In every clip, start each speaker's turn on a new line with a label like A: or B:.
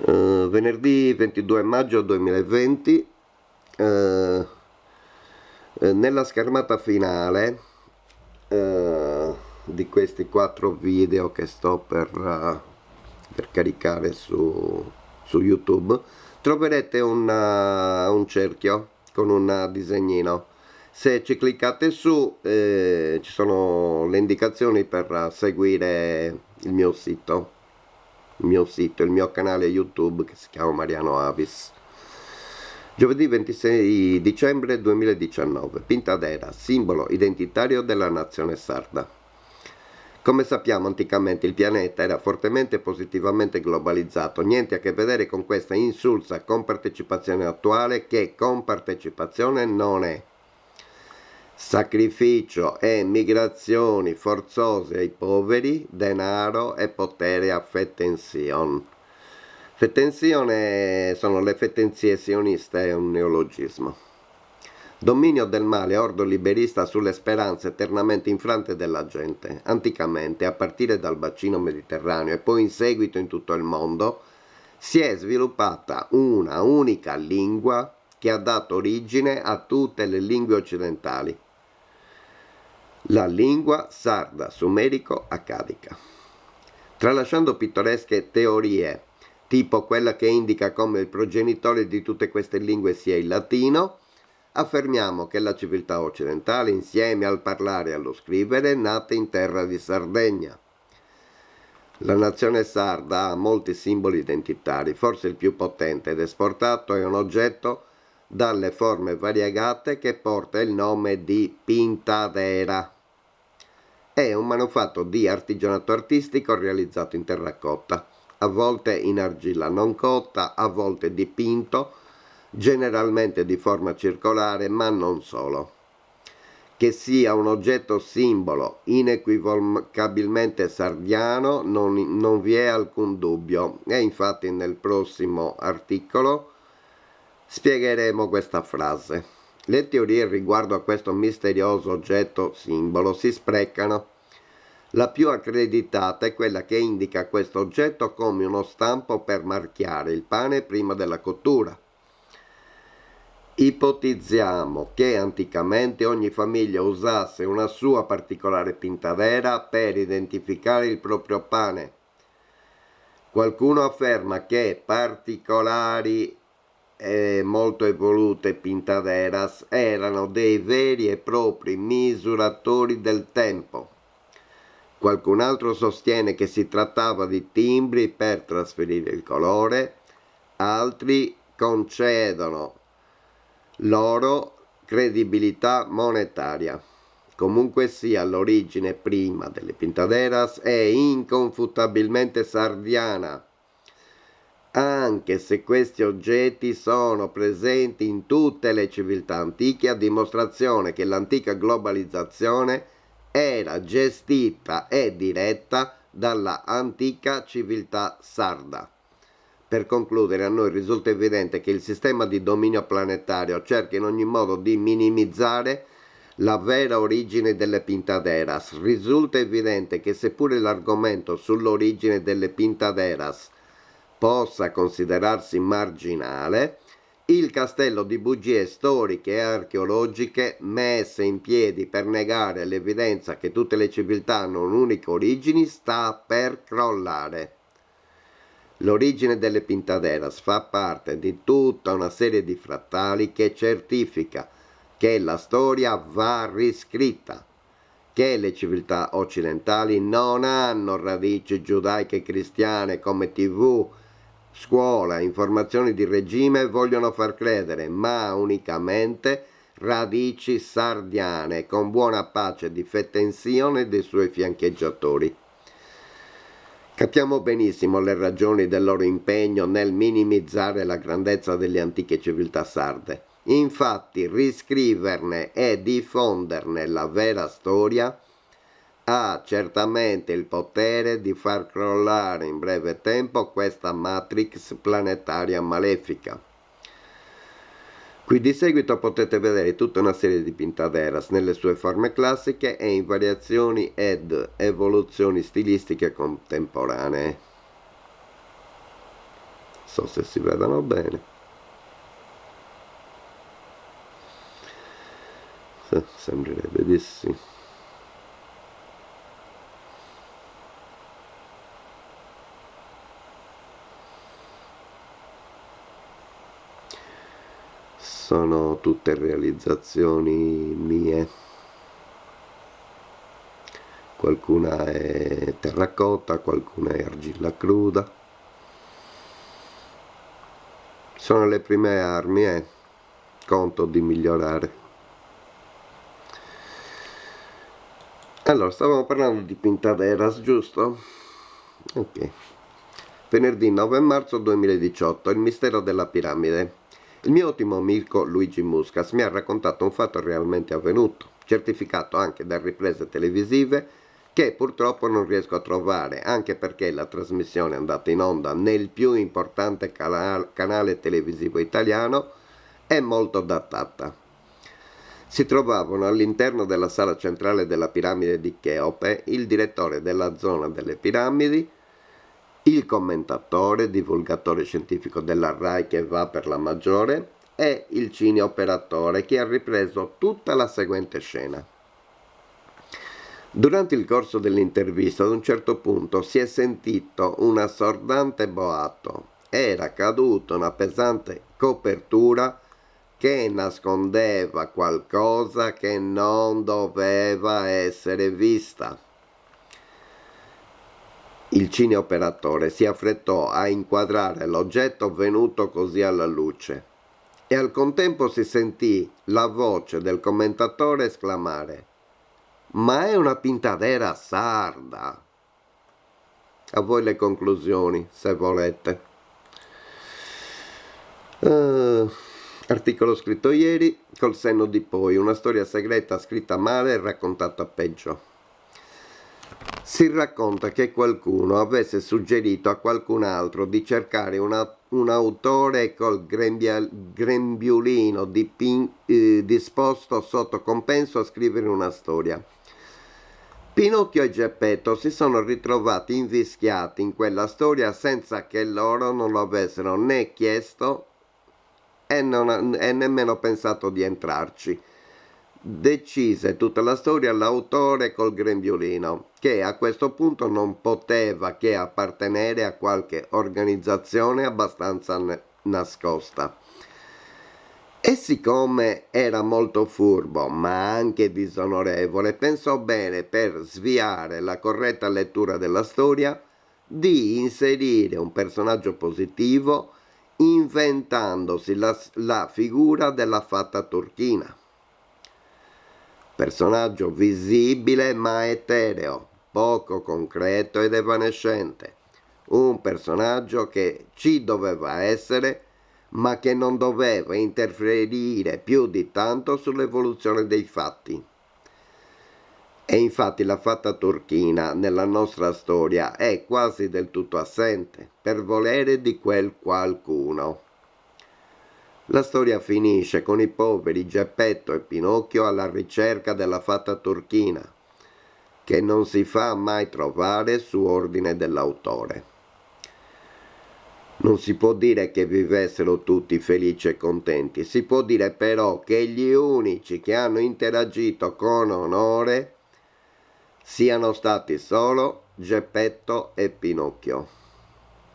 A: Venerdì 22 maggio 2020, nella schermata finale di questi 4 video che sto per caricare su YouTube, troverete un cerchio con un disegnino. Se ci cliccate su, ci sono le indicazioni per seguire il mio canale YouTube che si chiama Mariano Avis. Giovedì 26 dicembre 2019, Pintadera, simbolo identitario della nazione sarda. Come sappiamo, anticamente il pianeta era fortemente e positivamente globalizzato, niente a che vedere con questa insulsa compartecipazione attuale che compartecipazione non è. Sacrificio e migrazioni forzose ai poveri, denaro e potere a Fettension. Fettension sono le fettenzie sioniste, è un neologismo. Dominio del male ordo liberista sulle speranze eternamente infrante della gente. Anticamente, a partire dal bacino mediterraneo e poi in seguito in tutto il mondo, si è sviluppata una unica lingua che ha dato origine a tutte le lingue occidentali. La lingua sarda sumerico-accadica. Tralasciando pittoresche teorie, tipo quella che indica come il progenitore di tutte queste lingue sia il latino, affermiamo che la civiltà occidentale, insieme al parlare e allo scrivere, è nata in terra di Sardegna. La nazione sarda ha molti simboli identitari, forse il più potente ed esportato è un oggetto dalle forme variegate che porta il nome di pintadera. È un manufatto di artigianato artistico realizzato in terracotta, a volte in argilla non cotta, a volte dipinto, generalmente di forma circolare, ma non solo. Che sia un oggetto simbolo inequivocabilmente sardiano non vi è alcun dubbio, e infatti nel prossimo articolo spiegheremo questa frase. Le teorie riguardo a questo misterioso oggetto simbolo si sprecano. La più accreditata è quella che indica questo oggetto come uno stampo per marchiare il pane prima della cottura. Ipotizziamo che anticamente ogni famiglia usasse una sua particolare pintadera per identificare il proprio pane. Qualcuno afferma che particolari e molto evolute pintaderas erano dei veri e propri misuratori del tempo. Qualcun altro sostiene che si trattava di timbri per trasferire il colore, altri concedono loro credibilità monetaria. Comunque sia, l'origine prima delle pintaderas è inconfutabilmente sardiana, anche se questi oggetti sono presenti in tutte le civiltà antiche, a dimostrazione che l'antica globalizzazione era gestita e diretta dalla antica civiltà sarda. Per concludere, a noi risulta evidente che il sistema di dominio planetario cerca in ogni modo di minimizzare la vera origine delle pintaderas. Risulta evidente che seppure l'argomento sull'origine delle pintaderas possa considerarsi marginale, il castello di bugie storiche e archeologiche messe in piedi per negare l'evidenza che tutte le civiltà hanno un'unica origine sta per crollare. L'origine delle pintaderas fa parte di tutta una serie di frattali che certifica che la storia va riscritta, che le civiltà occidentali non hanno radici giudaiche e cristiane come TV, scuola, informazioni di regime vogliono far credere, ma unicamente radici sardiane, con buona pace di Fettensione e dei suoi fiancheggiatori. Capiamo benissimo le ragioni del loro impegno nel minimizzare la grandezza delle antiche civiltà sarde. Infatti, riscriverne e diffonderne la vera storia ha certamente il potere di far crollare in breve tempo questa matrix planetaria malefica. Qui di seguito potete vedere tutta una serie di pintaderas nelle sue forme classiche e in variazioni ed evoluzioni stilistiche contemporanee. so se si vedono bene. Sembrerebbe di sì. Sono tutte realizzazioni mie, qualcuna è terracotta, qualcuna è argilla cruda. Sono le prime armi, conto di migliorare. Allora, stavamo parlando di Pintaderas, giusto? Ok. Venerdì 9 marzo 2018, il mistero della piramide. Il mio ottimo amico Luigi Muscas mi ha raccontato un fatto realmente avvenuto, certificato anche da riprese televisive che purtroppo non riesco a trovare, anche perché la trasmissione è andata in onda nel più importante canale televisivo italiano è molto datata. Si trovavano all'interno della sala centrale della piramide di Cheope il direttore della zona delle piramidi, il commentatore, divulgatore scientifico della RAI che va per la maggiore, e il cineoperatore che ha ripreso tutta la seguente scena. Durante il corso dell'intervista ad un certo punto si è sentito un assordante boato. Era caduta una pesante copertura che nascondeva qualcosa che non doveva essere vista. Il cineoperatore si affrettò a inquadrare l'oggetto venuto così alla luce e al contempo si sentì la voce del commentatore esclamare: «Ma è una pintadera sarda!» A voi le conclusioni, se volete. Articolo scritto ieri, col senno di poi, una storia segreta scritta male e raccontata peggio. Si racconta che qualcuno avesse suggerito a qualcun altro di cercare un autore col grembiulino disposto sotto compenso a scrivere una storia. Pinocchio e Geppetto si sono ritrovati invischiati in quella storia senza che loro non lo avessero né chiesto e nemmeno pensato di entrarci. Decise tutta la storia l'autore col grembiulino, che a questo punto non poteva che appartenere a qualche organizzazione abbastanza nascosta. E siccome era molto furbo, ma anche disonorevole, pensò bene, per sviare la corretta lettura della storia, di inserire un personaggio positivo inventandosi la figura della fatta turchina. Personaggio visibile ma etereo, poco concreto ed evanescente. Un personaggio che ci doveva essere, ma che non doveva interferire più di tanto sull'evoluzione dei fatti. E infatti la fatta turchina nella nostra storia è quasi del tutto assente, per volere di quel qualcuno. La storia finisce con i poveri Geppetto e Pinocchio alla ricerca della fatta turchina, che non si fa mai trovare su ordine dell'autore. Non si può dire che vivessero tutti felici e contenti, si può dire però che gli unici che hanno interagito con onore siano stati solo Geppetto e Pinocchio.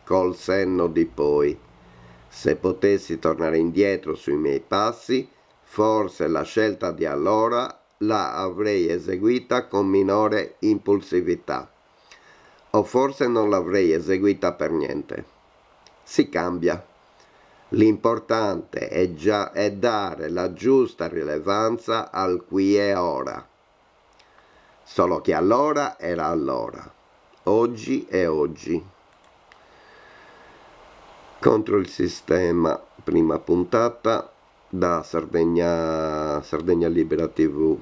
A: Col senno di poi, se potessi tornare indietro sui miei passi, forse la scelta di allora la avrei eseguita con minore impulsività, o forse non l'avrei eseguita per niente. Si cambia. L'importante è dare la giusta rilevanza al qui e ora. Solo che allora era allora, oggi è oggi. Contro il sistema, prima puntata da Sardegna Libera TV.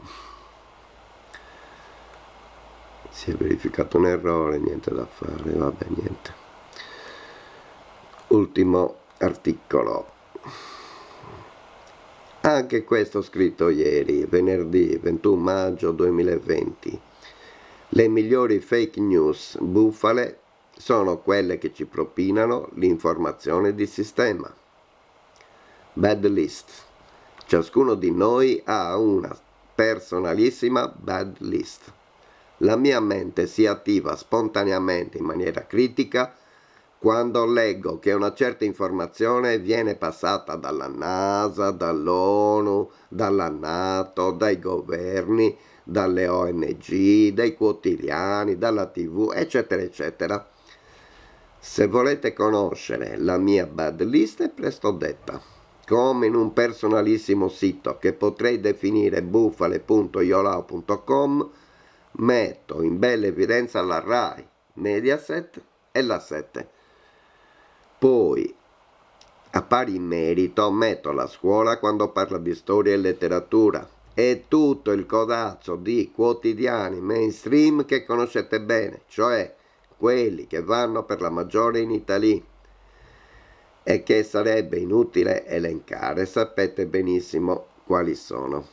A: Si è verificato un errore, niente da fare, vabbè, niente. Ultimo articolo, anche questo scritto ieri, venerdì 21 maggio 2020. Le migliori fake news bufale sono quelle che ci propinano l'informazione di sistema. Bad list. Ciascuno di noi ha una personalissima bad list. La mia mente si attiva spontaneamente in maniera critica quando leggo che una certa informazione viene passata dalla NASA, dall'ONU, dalla NATO, dai governi, dalle ONG, dai quotidiani, dalla TV, eccetera, eccetera. Se volete conoscere la mia bad list è presto detta, come in un personalissimo sito che potrei definire bufale.iolao.com, metto in bella evidenza la RAI, Mediaset e la 7. Poi, a pari merito, metto la scuola quando parla di storia e letteratura e tutto il codazzo di quotidiani mainstream che conoscete bene, cioè quelli che vanno per la maggiore in Italia e che sarebbe inutile elencare, sapete benissimo quali sono.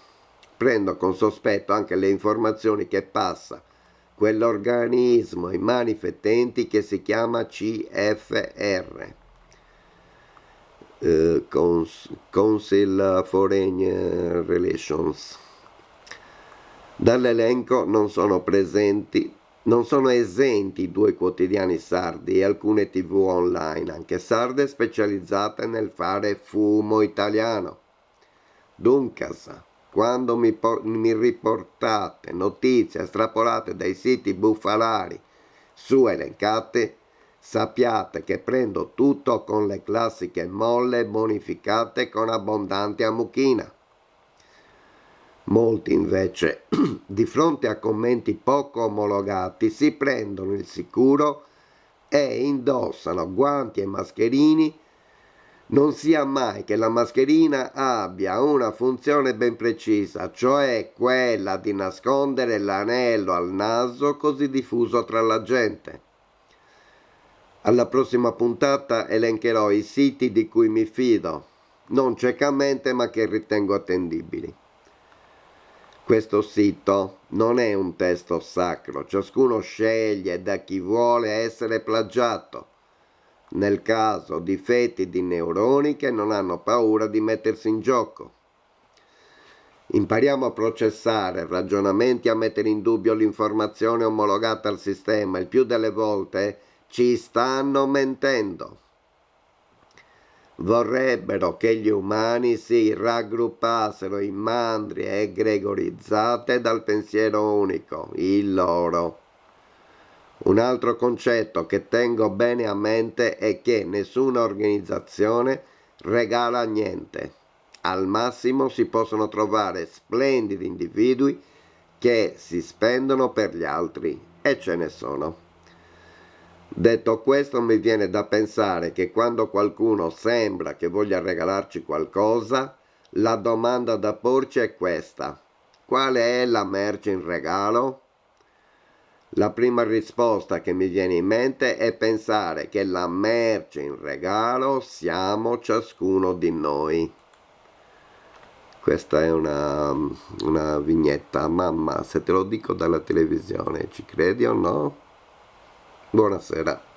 A: Prendo con sospetto anche le informazioni che passa quell'organismo ai mani fettenti che si chiama CFR, Council Foreign Relations. Dall'elenco non sono esenti 2 quotidiani sardi e alcune TV online, anche sarde specializzate nel fare fumo italiano. Duncas, quando mi riportate notizie estrapolate dai siti bufalari su elencate, sappiate che prendo tutto con le classiche molle bonificate con abbondante ammuchina. Molti invece, di fronte a commenti poco omologati, si prendono il sicuro e indossano guanti e mascherini, non sia mai che la mascherina abbia una funzione ben precisa, cioè quella di nascondere l'anello al naso così diffuso tra la gente. Alla prossima puntata elencherò i siti di cui mi fido, non ciecamente ma che ritengo attendibili. Questo sito non è un testo sacro, ciascuno sceglie da chi vuole essere plagiato. Nel caso difetti di neuroni che non hanno paura di mettersi in gioco. Impariamo a processare ragionamenti, a mettere in dubbio l'informazione omologata al sistema. Il più delle volte ci stanno mentendo. Vorrebbero che gli umani si raggruppassero in mandrie egregorizzate dal pensiero unico, il loro. Un altro concetto che tengo bene a mente è che nessuna organizzazione regala niente. Al massimo si possono trovare splendidi individui che si spendono per gli altri, e ce ne sono. Detto questo, mi viene da pensare che quando qualcuno sembra che voglia regalarci qualcosa, la domanda da porci è questa: quale è la merce in regalo? La prima risposta che mi viene in mente è pensare che la merce in regalo siamo ciascuno di noi. Questa è una vignetta. Mamma, se te lo dico dalla televisione, ci credi o no? Buonasera.